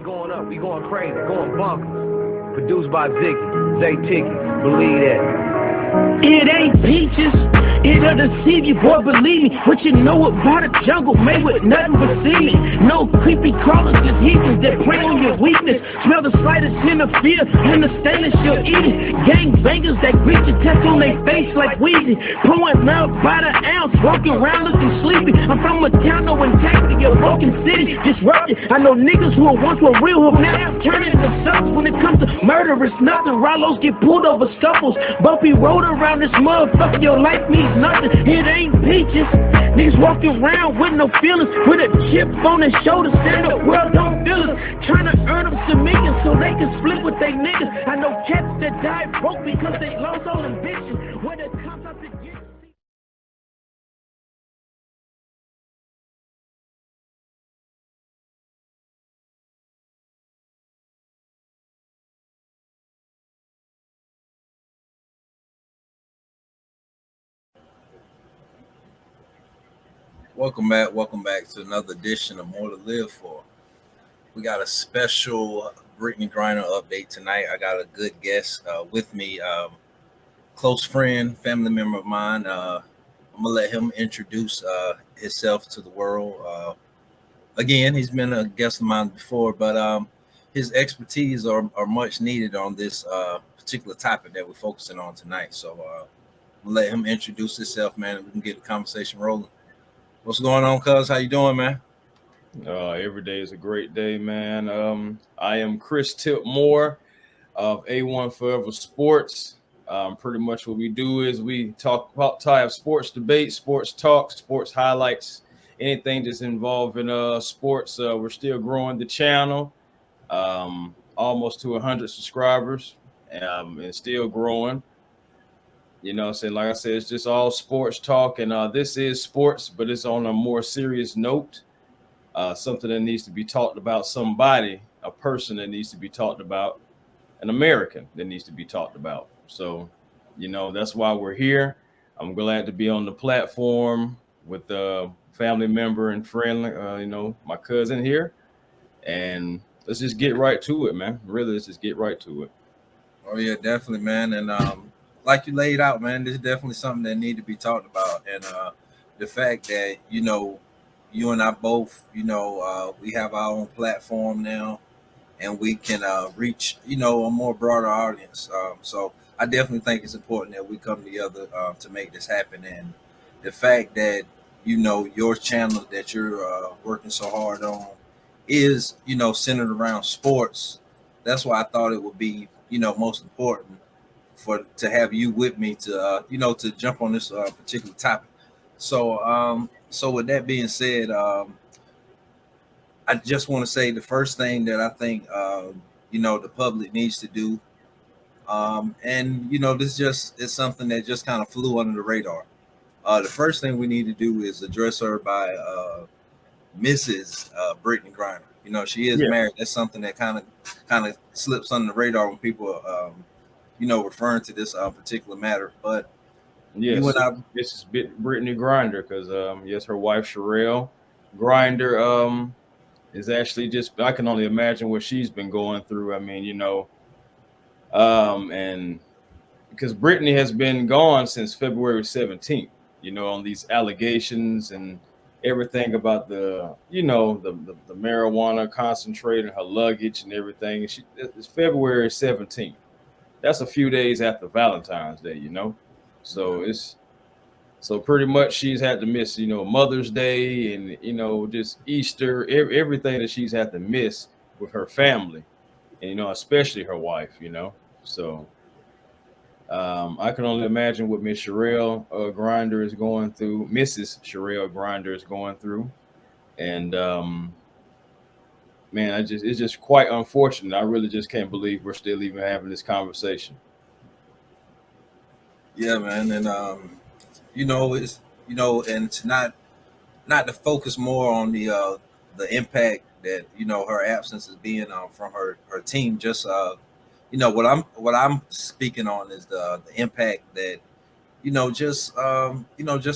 going up. We going crazy. Going bonkers. Produced by Ziggy. Zay Ticky. Believe that. It ain't peaches, it'll deceive you, boy, believe me. What you know about a jungle made with nothing but semen. No creepy crawlers, just heathens that prey on your weakness. Smell the slightest hint of fear, understand that you'll eat it. Gang bangers that greet your test on their face like Weezy. Pouring milk by the ounce, walking around looking sleepy. I'm from a town, no integrity, a broken city, disrupted. I know niggas who once were real, who now turning into suckers. When it comes to murder, it's nothing. Rallos get pulled over scuffles. Bumpy road around this motherfucker, your life means nothing. It ain't peaches. Niggas walking around with no feelings, with a chip on their shoulder, saying the world don't feel us. Trying to earn them some millions so they can split with they niggas. I know cats that died broke because they lost all ambition. When it comes out to get. Welcome back to another edition of More to Live For. We got a special Brittney Griner update tonight. I got a good guest with me, close friend, family member of mine. I'm gonna let him introduce himself to the world. Again, he's been a guest of mine before, but his expertise are much needed on this particular topic that we're focusing on tonight. So I'm gonna let him introduce himself, man, and we can get the conversation rolling. What's going on, cuz? How you doing, man? Every day is a great day, man. I am Chris Tipmore of A1Forever Sports. Pretty much what we do is we talk about type sports debate, sports talk, sports highlights, anything that's involved in sports. We're still growing the channel, almost to 100 subscribers, and still growing. You know what I'm saying? Like I said, it's just all sports talk, and this is sports, but it's on a more serious note. Something that needs to be talked about, somebody, a person that needs to be talked about, an American that needs to be talked about. So, you know, that's why we're here. I'm glad to be on the platform with a family member and friend, my cousin here. And let's just get right to it, man. Really, let's just get right to it. Oh, yeah, definitely, man. And like you laid out, man, this is definitely something that need to be talked about. And the fact that, you and I both, we have our own platform now, and we can reach, a more broader audience. So I definitely think it's important that we come together to make this happen. And the fact that, your channel that you're working so hard on is, centered around sports. That's why I thought it would be, most important to have you with me to, to jump on this particular topic. So with that being said, I just want to say the first thing that I think, the public needs to do, and, this just is something that just kind of flew under the radar. The first thing we need to do is address her by Mrs. Brittney Griner. She is married. That's something that kind of slips under the radar when people, referring to this particular matter. But yes, this is Brittney Griner because yes, her wife Sherelle Griner is actually just, I can only imagine what she's been going through. I mean, and because Brittney has been gone since February 17th, on these allegations and everything about the marijuana concentrate in her luggage and everything. It's February 17th. That's a few days after Valentine's Day, So pretty much she's had to miss, Mother's Day and, just Easter, everything that she's had to miss with her family and, especially her wife, So I can only imagine what Miss Sherelle Griner is going through, Mrs. Sherelle Griner is going through. And man, it's just quite unfortunate. I really just can't believe we're still even having this conversation. Yeah, man. And it's and to not to focus more on the impact that her absence is being from her team. Just what I'm speaking on is the impact that just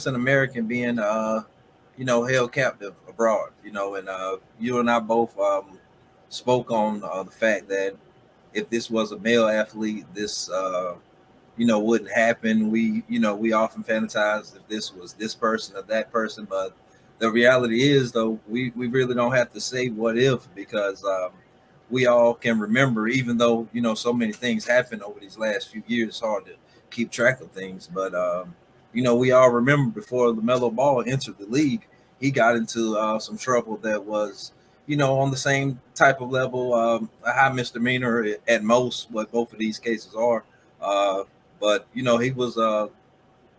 an American being held captive abroad. And you and I both spoke on the fact that if this was a male athlete, this wouldn't happen. We often fantasize if this was this person or that person, but the reality is, though, we really don't have to say what if, because we all can remember, even though so many things happen over these last few years. It's hard to keep track of things, but we all remember before LaMelo Ball entered the league, he got into some trouble that was on the same type of level, a high misdemeanor at most, what both of these cases are. But he was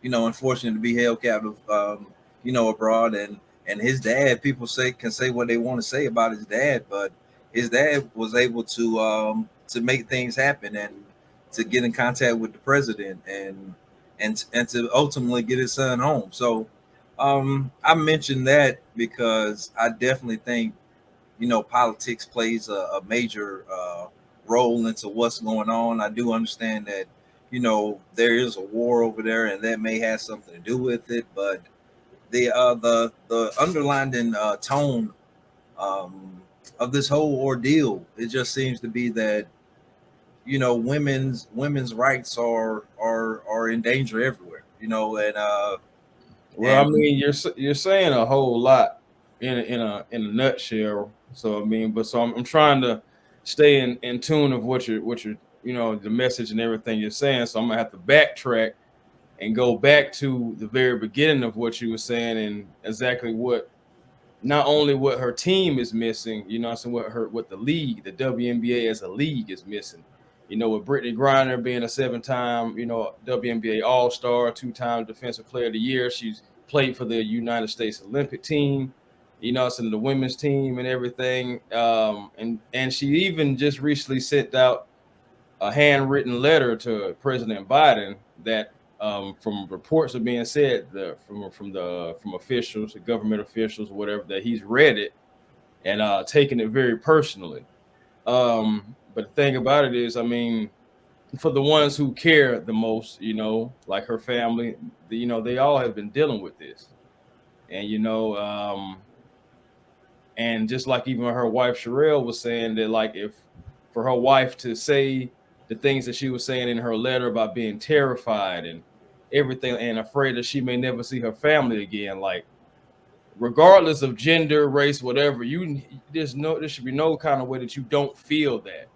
unfortunate to be held captive abroad, and his dad, people can say what they want to say about his dad, but his dad was able to make things happen and to get in contact with the president and to ultimately get his son home. So I mentioned that because I definitely think politics plays a major role into what's going on. I do understand that there is a war over there, and that may have something to do with it, but the underlying tone of this whole ordeal, it just seems to be that women's rights are in danger everywhere. And well, I mean, you're saying a whole lot in a nutshell. So I mean, so I'm trying to stay in tune of what you're the message and everything you're saying. So I'm gonna have to backtrack and go back to the very beginning of what you were saying and exactly not only what her team is missing, so what the league, the WNBA as a league is missing. With Brittney Griner being a 7-time, WNBA All-Star, 2-time Defensive Player of the Year. She's played for the United States Olympic team, so the women's team and everything. And she even just recently sent out a handwritten letter to President Biden that from reports are being said from officials, government officials, whatever, that he's read it and taken it very personally. But the thing about it is, I mean, for the ones who care the most, like her family, they all have been dealing with this, and and just like even her wife Sherelle was saying that, like, if for her wife to say the things that she was saying in her letter about being terrified and everything and afraid that she may never see her family again, like, regardless of gender, race, whatever, there should be no kind of way that you don't feel that.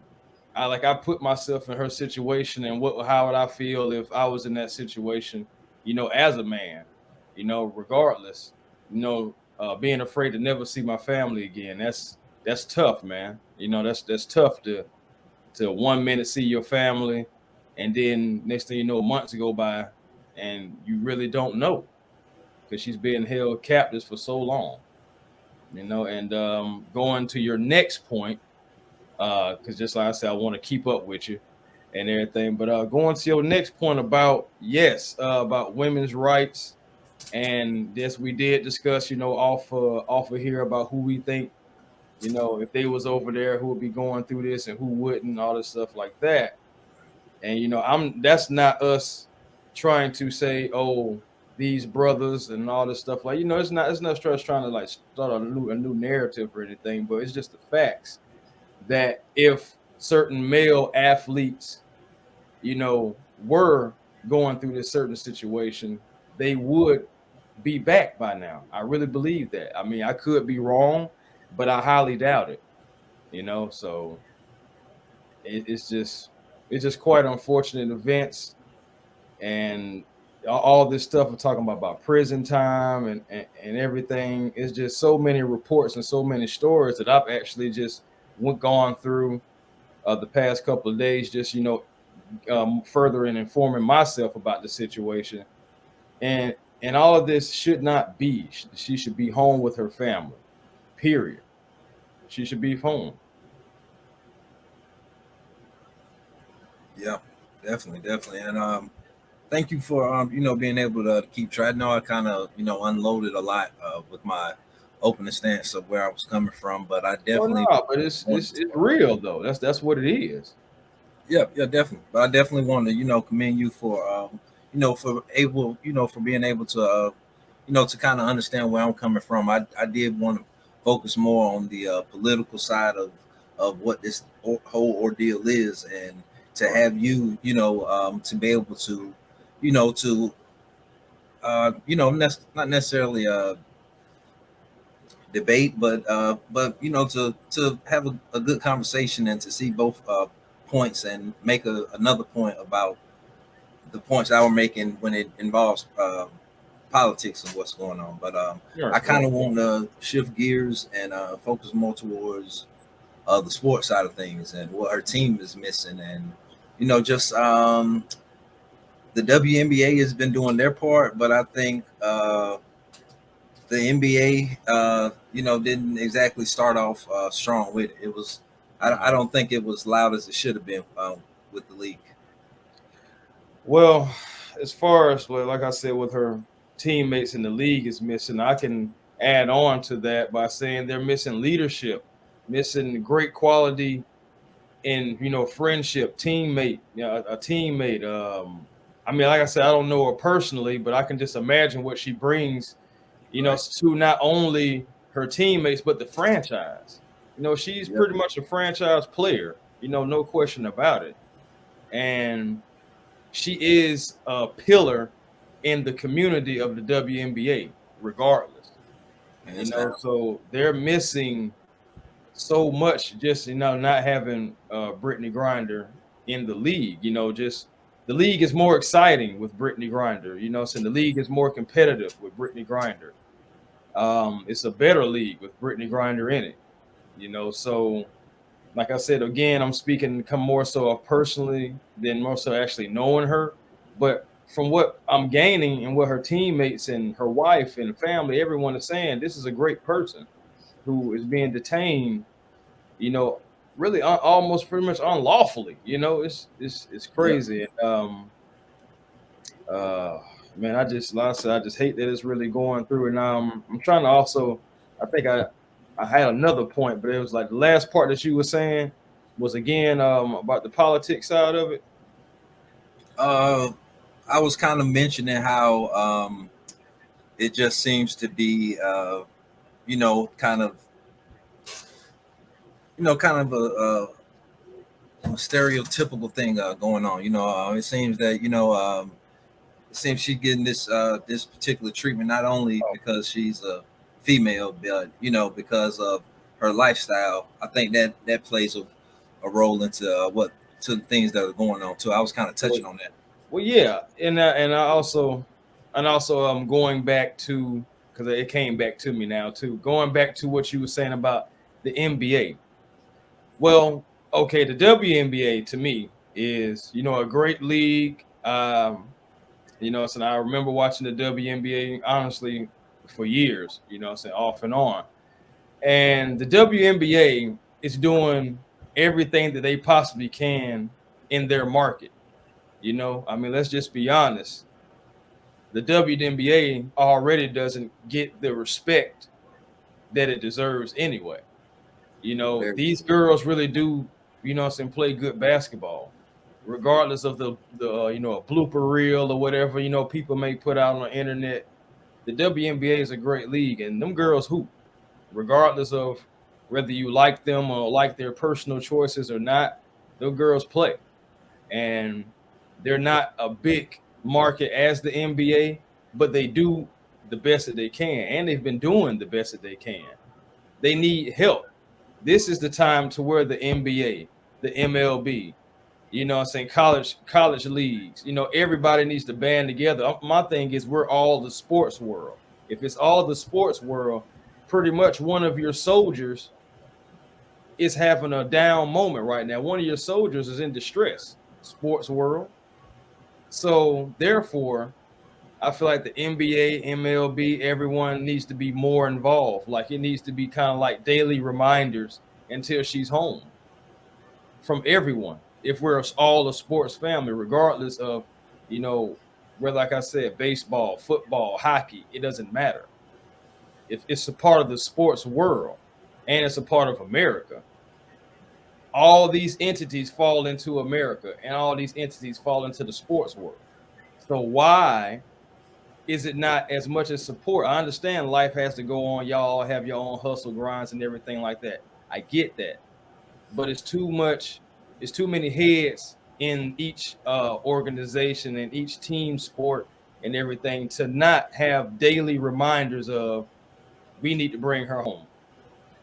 I put myself in her situation, and how would I feel if I was in that situation, as a man, regardless, being afraid to never see my family again. That's tough, man. That's tough to 1 minute see your family, and then next thing you know, months go by and you really don't know, because she's been held captive for so long, and going to your next point, because just like I said, I want to keep up with you and everything, but going to your next point about women's rights, and yes, we did discuss, off of here about who we think, if they was over there, who would be going through this and who wouldn't, all this stuff like that. And that's not us trying to say, oh, these brothers and all this stuff, like, it's not us trying to like start a new narrative or anything, but it's just the facts that if certain male athletes, were going through this certain situation, they would be back by now. I really believe that. I mean, I could be wrong, but I highly doubt it. So it's just quite unfortunate events, and all this stuff we're talking about prison time and everything. It's just so many reports and so many stories that I've actually just gone through the past couple of days, just further in informing myself about the situation, and all of this should not be. She should be home with her family, period. She should be home. Yeah, definitely. And thank you for being able to keep track. I know I kind of unloaded a lot with my opening stance of where I was coming from, but I definitely. Well, no, but it's real though. That's what it is. Yeah, definitely. But I definitely want to commend you for for being able to to kind of understand where I'm coming from. I did want to focus more on the political side of what this whole ordeal is, and to have you, to be able to, to not necessarily debate, but to have a good conversation and to see both points and make another point about the points I was making when it involves politics and what's going on. But I kind of want to shift gears and focus more towards the sports side of things and what her team is missing, and just the WNBA has been doing their part, but I think the NBA, didn't exactly start off strong with it. It was, I don't think it was loud as it should have been with the league. Well, as far as like I said, with her teammates in the league is missing, I can add on to that by saying they're missing leadership, missing great quality in friendship, teammate, a teammate. I mean, like I said, I don't know her personally, but I can just imagine what she brings, right, to not only her teammates but the franchise. She's pretty much a franchise player, no question about it, and she is a pillar in the community of the WNBA, regardless. So they're missing so much, just not having Brittney Griner in the league. Just the league is more exciting with Brittney Griner. So the league is more competitive with Brittney Griner. It's a better league with Brittney Griner in it. So like I said, again, I'm speaking more so of personally than more so actually knowing her. But from what I'm gaining and what her teammates and her wife and family, everyone is saying, this is a great person who is being detained, really almost pretty much unlawfully. It's crazy. Man, I just hate that it's really going through. And I'm trying to also, I think I had another point, but it was like the last part that you were saying was again about the politics side of it. I was kind of mentioning how it just seems to be kind of a stereotypical thing going on. It seems that it seems she's getting this particular treatment not only because she's a female, but because of her lifestyle. I think that plays a role into to the things that are going on too. I was kind of touching on that. Well, yeah, and I also going back to, because it came back to me now too. Going back to what you were saying about the NBA. Well, okay, the WNBA to me is a great league. So I remember watching the WNBA honestly for years. So off and on, and the WNBA is doing everything that they possibly can in their market. I mean, let's just be honest. The WNBA already doesn't get the respect that it deserves anyway. These girls really do, play good basketball, regardless of the a blooper reel or whatever, people may put out on the internet. The WNBA is a great league, and them girls hoop, regardless of whether you like them or like their personal choices or not. Those girls play, and they're not a big market as the NBA, but they do the best that they can, and they've been doing the best that they can. They need help. This is the time to where the NBA, the MLB, college leagues, everybody needs to band together. My thing is we're all the sports world. If it's all the sports world, pretty much one of your soldiers is having a down moment right now. One of your soldiers is in distress, sports world. So therefore, I feel like the NBA, MLB, everyone needs to be more involved. Like it needs to be kind of like daily reminders until she's home from everyone. If we're all a sports family, regardless of, where, like I said, baseball, football, hockey, it doesn't matter. If it's a part of the sports world and it's a part of America, all these entities fall into America and all these entities fall into the sports world. So why is it not as much as support? I understand life has to go on. Y'all have your own hustle grinds and everything like that. I get that. but it's too much. It's too many heads in each organization and each team sport and everything to not have daily reminders of we need to bring her home.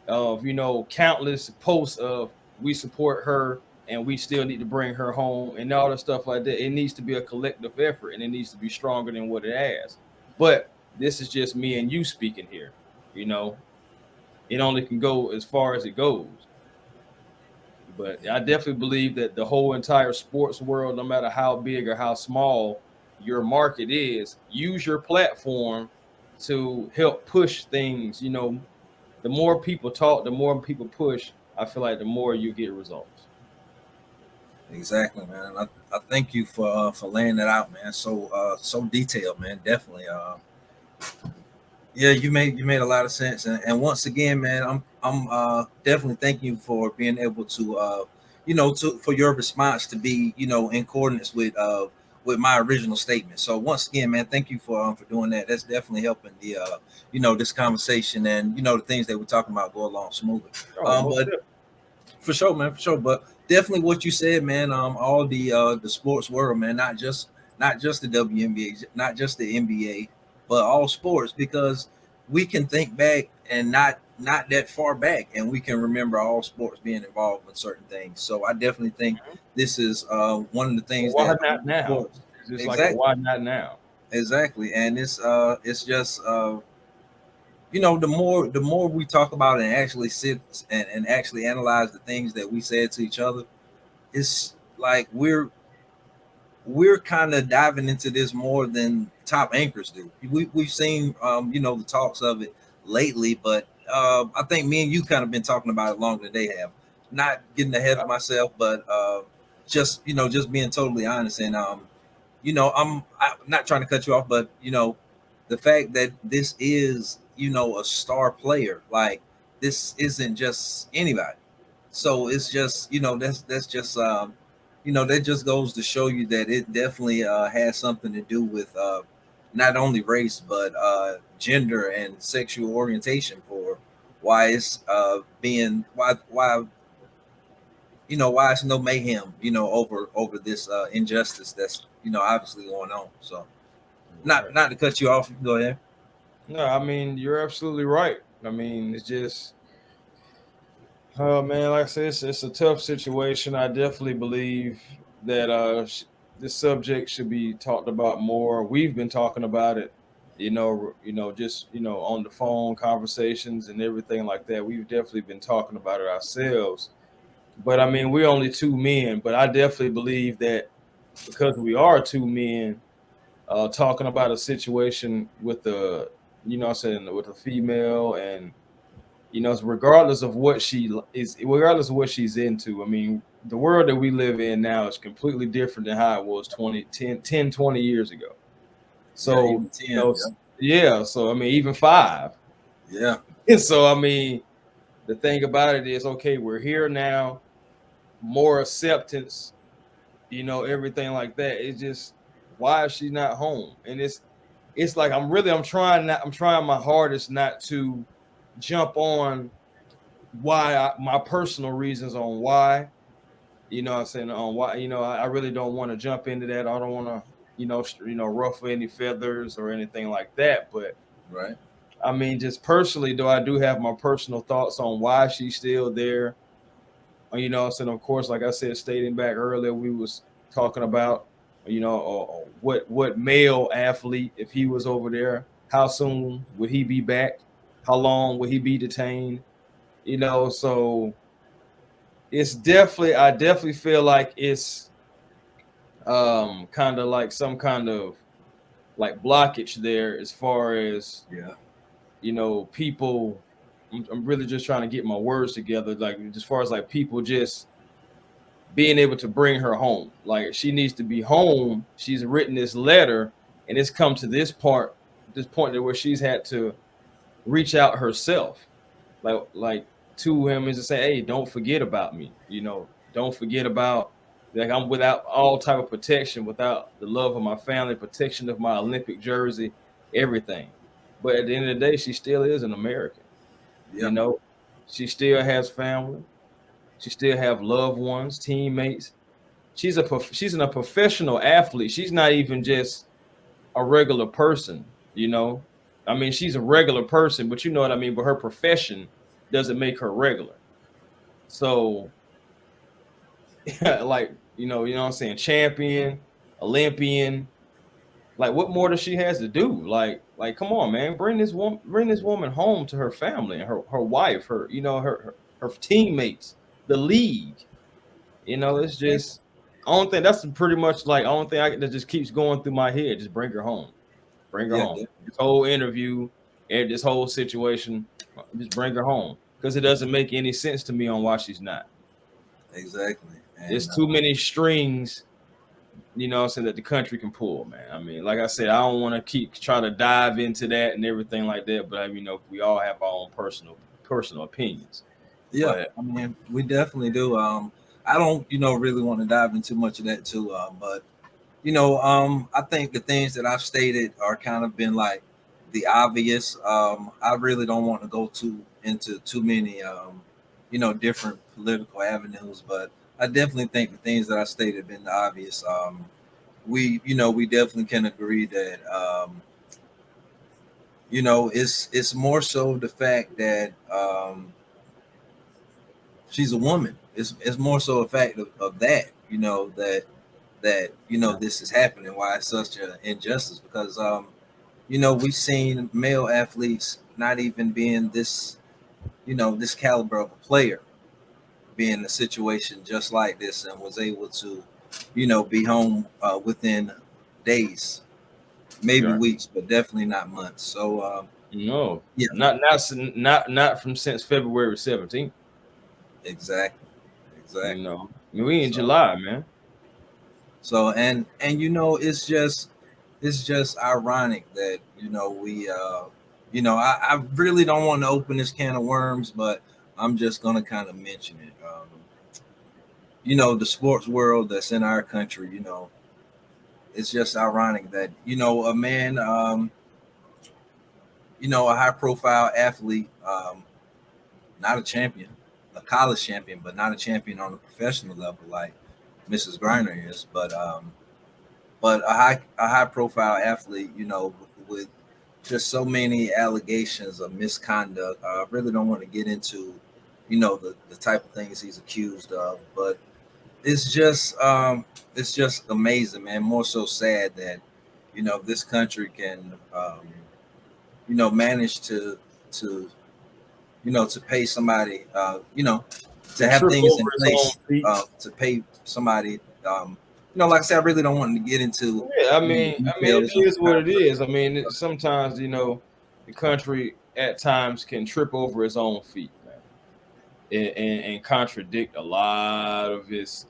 Of countless posts of we support her and we still need to bring her home and all the stuff like that. It needs to be a collective effort and it needs to be stronger than what it has. But this is just me and you speaking here. You know, it only can go as far as it goes. But I definitely believe that the whole entire sports world, no matter how big or how small your market is, use your platform to help push things. The more people talk, the more people push. I feel like the more you get results. Exactly, man. I thank you for laying that out, man. So detailed, man. Definitely. Yeah, you made a lot of sense, and once again, man, I'm definitely thanking you for being able to for your response to be in accordance with my original statement. So once again, man, thank you for doing that. That's definitely helping the this conversation and the things that we're talking about go along smoothly. But for sure, man, for sure. But definitely what you said, man. All the sports world, man, not just the WNBA, not just the NBA, but all sports, because we can think back and not that far back, and we can remember all sports being involved with certain things. So I definitely think this is one of the things Why that not now? sports, It's just exactly, like why not now? exactly, and it's just the more we talk about it and actually sit and actually analyze the things that we said to each other, it's like we're kind of diving into this more than top anchors do. We've seen the talks of it lately, but I think me and you kind of been talking about it longer than they have. Not getting ahead of myself, but just being totally honest. And I'm not trying to cut you off, but the fact that this is a star player, like, this isn't just anybody. So it's just that's just that just goes to show you that it definitely has something to do with not only race, but gender and sexual orientation, for why it's being why it's no mayhem over this injustice that's obviously going on. So not to cut you off, go ahead. No, I mean you're absolutely right. I mean it's just, oh man, like I said, it's a tough situation. I definitely believe that this subject should be talked about more. We've been talking about it, just on the phone conversations and everything like that. We've definitely been talking about it ourselves. But I mean, we're only two men. But I definitely believe that because we are two men, talking about a situation with I'm saying, with a female, and regardless of what regardless of what she's into. I mean, the world that we live in now is completely different than how it was 20 years ago. Yeah, So, even 10. yeah. So, I mean, even 5. Yeah. So, I mean, the thing about it is, okay, we're here now, more acceptance, everything like that. It's just, why is she not home? And it's like, I'm trying my hardest not to jump on my personal reasons on why, I'm saying, on why, I really don't want to jump into that. I don't want to, ruffle any feathers or anything like that. But Right. I mean, just personally, though, I do have my personal thoughts on why she's still there. So of course, like I said, stating back earlier, we was talking about, what male athlete, if he was over there, how soon would he be back? How long would he be detained? So I definitely feel like it's kind of like some kind of like blockage there, as far as Yeah. people. I'm really just trying to get my words together, like as far as like people just being able to bring her home. Like, she needs to be home. She's written this letter and it's come to this point where she's had to reach out herself, like to him, and to say, hey, don't forget about me. Don't forget about, like, I'm without all type of protection, without the love of my family, protection of my Olympic jersey, everything. But at the end of the day, she still is an American. Yeah. you know she still has family. She still have loved ones, teammates. She's a professional athlete. She's not even just a regular person, you know. I mean, she's a regular person, but you know what I mean. But her profession doesn't make her regular. So, like you know what I'm saying, champion, Olympian. Like, what more does she has to do? Like, come on, man, bring this woman home to her family and her wife, her her teammates, the league. You know, it's just only thing that's pretty much like only thing that just keeps going through my head. Just bring her home, bring her Yeah, home. This whole interview and this whole situation, just bring her home because it doesn't make any sense to me on why she's not. exactly. And There's too many strings, you know what I'm saying, that the country can pull, man. I mean, like I said, I don't want to keep trying to dive into that and everything like that, but I mean, we all have our own personal opinions. yeah, But I mean, we definitely do. I don't, really want to dive into much of that too. But I think the things that I've stated are kind of been like the obvious. I really don't want to go into too many, different political avenues, but I definitely think the things that I stated have been the obvious. We definitely can agree that, it's more so the fact that she's a woman. It's more so a fact of that, this is happening, why it's such an injustice, because we've seen male athletes not even being this caliber of a player be in a situation just like this and was able to be home within days, maybe Sure. weeks, but definitely not months. So no, yeah, not from since February 17th. exactly. You know, I mean, we in So, July, man. so and it's just ironic that we I really don't want to open this can of worms, but I'm just gonna kind of mention it. The sports world that's in our country, it's just ironic that a man, a high profile athlete, not a champion, a college champion, but not a champion on a professional level like Mrs. Griner is, but a high profile athlete, with just so many allegations of misconduct. I really don't want to get into, the type of things he's accused of, but it's just amazing, man. More so sad that, this country can, manage to pay somebody, to have Trip things in over his own place, feet. to pay somebody, like I said, I really don't want to get into, Yeah, I mean, it details of is what it contract. is. I mean, sometimes the country at times can trip over its own feet, man, and contradict a lot of its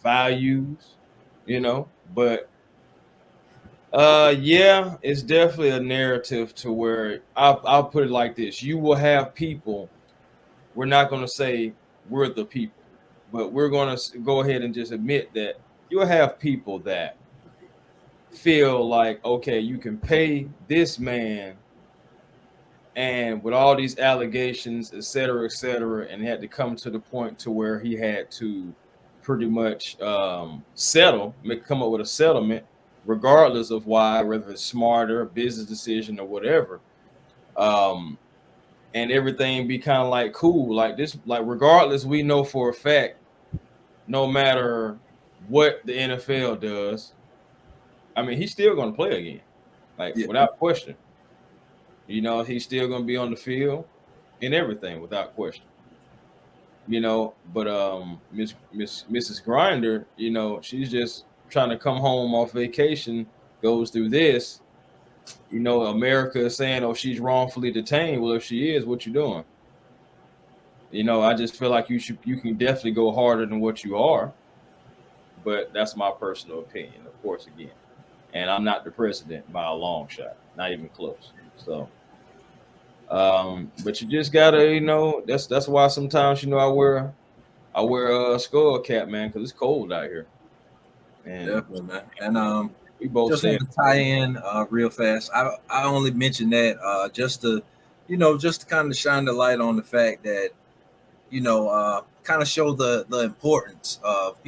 values, But yeah, it's definitely a narrative to where I'll put it like this: you will have people. We're not going to say we're the people, but we're going to go ahead and just admit that you'll have people that feel like, okay, you can pay this man, and with all these allegations, et cetera, and it had to come to the point to where he had to pretty much come up with a settlement, regardless of why, whether it's smarter, business decision, or whatever. And everything be kind of like cool, like this, like regardless, we know for a fact, no matter what the NFL does, I mean, he's still going to play again, like Yeah, without question. He's still going to be on the field and everything without question. But Mrs. Grinder, she's just trying to come home off vacation, goes through this. America is saying, oh, she's wrongfully detained. Well, if she is, what you doing? I just feel like you can definitely go harder than what you are. But that's my personal opinion, of course, again. And I'm not the president by a long shot, not even close. So, but you just gotta, that's why sometimes, I wear a skull cap, man, because it's cold out here. And definitely, man. And we both just said, want to tie in real fast. I only mentioned that just to kind of shine the light on the fact that kind of show the importance of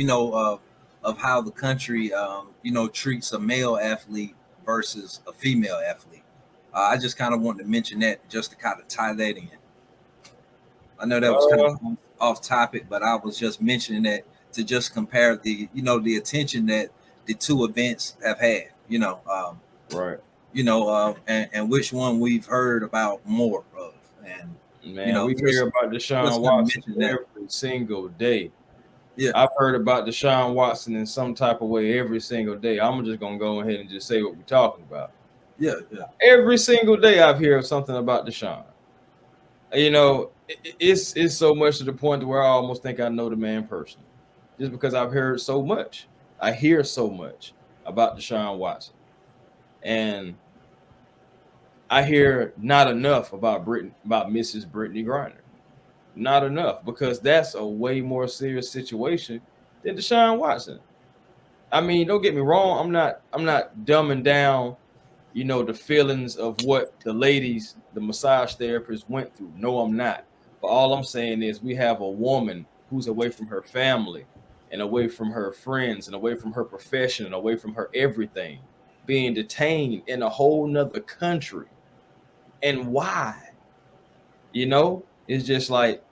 of how the country treats a male athlete versus a female athlete. I just kind of wanted to mention that just to kind of tie that in. I know that was kind of off topic, but I was just mentioning that to just compare the attention that the two events have had. Right. And which one we've heard about more of. And man, we hear about Deshaun Watson every single day. Yeah, I've heard about Deshaun Watson in some type of way every single day. I'm just gonna go ahead and just say what we're talking about. Yeah. Every single day I've heard something about Deshaun. It's so much to the point where I almost think I know the man personally, just because I've heard so much. I hear so much about Deshaun Watson, and I hear not enough about Mrs. Brittney Griner. Not enough, because that's a way more serious situation than Deshaun Watson. I mean, don't get me wrong. I'm not dumbing down, the feelings of what the ladies, the massage therapists went through. No, I'm not. But all I'm saying is we have a woman who's away from her family and away from her friends and away from her profession and away from her everything, being detained in a whole nother country. And why? It's just like,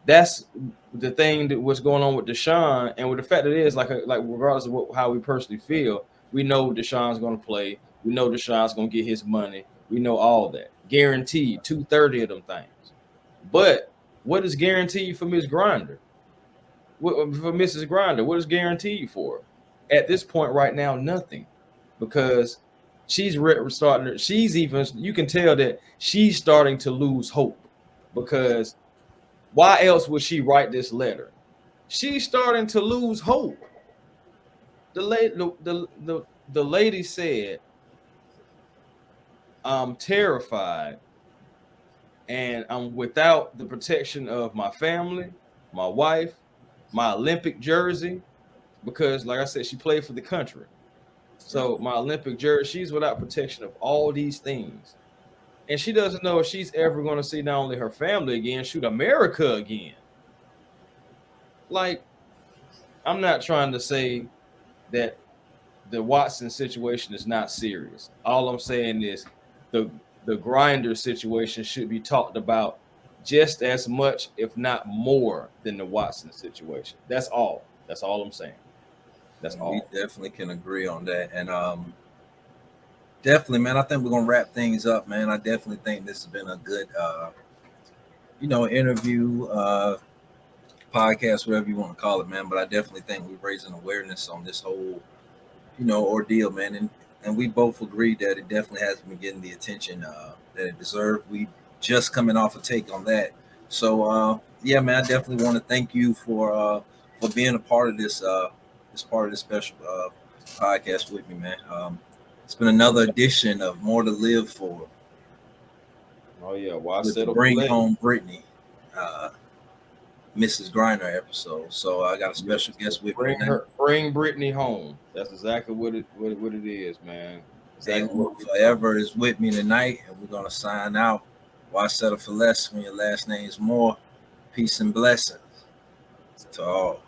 that's the thing that what's going on with Deshaun, and with the fact that it is like regardless of how we personally feel, we know Deshaun's going to play. We know Deshaun's going to get his money. We know all that. Guaranteed, 230 of them things. But what is guaranteed for Ms. Griner? For Mrs. Griner, what is guaranteed for? At this point right now, nothing. Because she's starting. You can tell that she's starting to lose hope. Because why else would she write this letter? She's starting to lose hope. The lady said, I'm terrified and I'm without the protection of my family, my wife, my Olympic jersey, because like I said, she played for the country. So my Olympic jersey, she's without protection of all these things. And she doesn't know if she's ever going to see not only her family again, shoot, America again. Like, I'm not trying to say that the Watson situation is not serious. All I'm saying is the Griner situation should be talked about just as much, if not more, than the Watson situation. That's all. That's all I'm saying. That's all. We definitely can agree on that. And definitely, man, I think we're gonna wrap things up, man. I definitely think this has been a good interview, podcast, whatever you want to call it, man. But I definitely think we're raising awareness on this whole ordeal, man. And we both agreed that it definitely hasn't been getting the attention that it deserved. We just coming off a take on that. So yeah, man, I definitely want to thank you for being a part of this special podcast with me, man. It's been another edition of More to Live For. Oh yeah, well, Bring Home Brittney, Mrs. Griner episode. So I got a special guest with me. Bring Brittney home. That's exactly what it is, man. Exactly. A1Forever is with me tonight, and we're gonna sign out. Why settle for less when your last name is more? Peace and blessings to all.